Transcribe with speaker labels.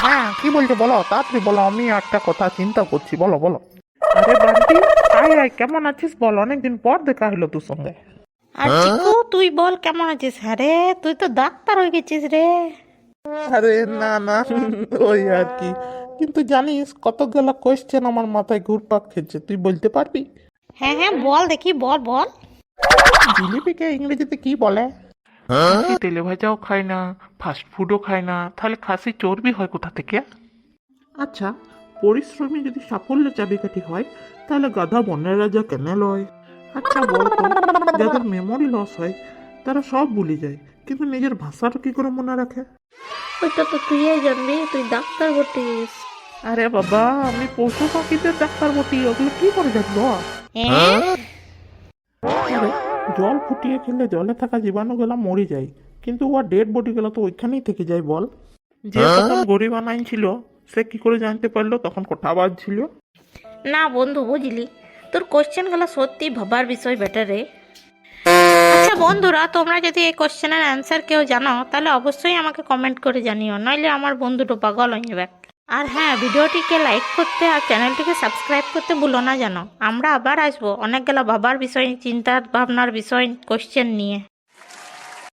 Speaker 1: হ্যাঁ কি বলছো বলো, তাড়াতাড়ি বলো, আমি একটা কথা চিন্তা করছি, বলো বলো। আরে বান্টি, আয় আয়, কেমন আছিস বল, অনেকদিন পর দেখা হলো তোর সঙ্গে।
Speaker 2: আর চিকু তুই বল কেমন আছিস? হ্যাঁ রে, তুই তো ডাক্তার হয়ে গেছিস রে।
Speaker 1: আরে না না, ওই আর কি। কিন্তু জানিস কতগুলো কোয়েশ্চেন আমার মাথায় ঘুরপাক খেয়েছে, তুই বলতে পারবি?
Speaker 2: হ্যাঁ হ্যাঁ, বল দেখি, বল বল।
Speaker 1: জিলিপিকে ইংরেজিতে কি বলে? খাসি তেলে ভাজাও খায় না, ফাস্ট ফুডও খায় না, তাহলে খাসি চর্বি হয় কোথা থেকে? আচ্ছা, পরিশ্রমী যদি সাফল্যের চাবিকাঠি হয়, তাহলে গাধা বনের রাজা কেন লয়? আচ্ছা বলতো, যাদের মেমোরি লস হয় তারা সব ভুলে যায়, কিন্তু নিজের ভাষাটা কি করে মনে রাখে?
Speaker 2: ওইটা তো তুই জানবি, তুই ডাক্তার বটিস।
Speaker 1: আরে বাবা, আমি পশু পাখিদের ডাক্তার বটি, ওগুলো কি করে জানবো?
Speaker 2: হ্যাঁ।
Speaker 1: আরে, জল ফুটিয়ে খেলে জলে থাকা জীবাণুগুলো মরে যায়, কিন্তু ওর ডেড বডিগুলো তো ওইখানেই থেকে যায় বল। যে তখন গরিব আনাইন ছিল, সে কি করে জানতে পারলো তখন কোঠা ছিল?
Speaker 2: না বন্ধু, বুঝলি, তোর কোশ্চেনগুলো সত্যি ভাবার বিষয় বেটার রে। আচ্ছা বন্ধুরা, তোমরা যদি এই কোশ্চেনের অ্যান্সার কেউ জানো তাহলে অবশ্যই আমাকে কমেন্ট করে জানিও, নইলে আমার বন্ধুটা পাগল হয়ে যাবে। আর হ্যাঁ, ভিডিওটিকে লাইক করতে আর চ্যানেলটিকে সাবস্ক্রাইব করতে ভুলো না, জানো আমরা আবার আসবো অনেকগুলো ভাবার বিষয়, চিন্তা ভাবনার বিষয়, কোশ্চেন নিয়ে।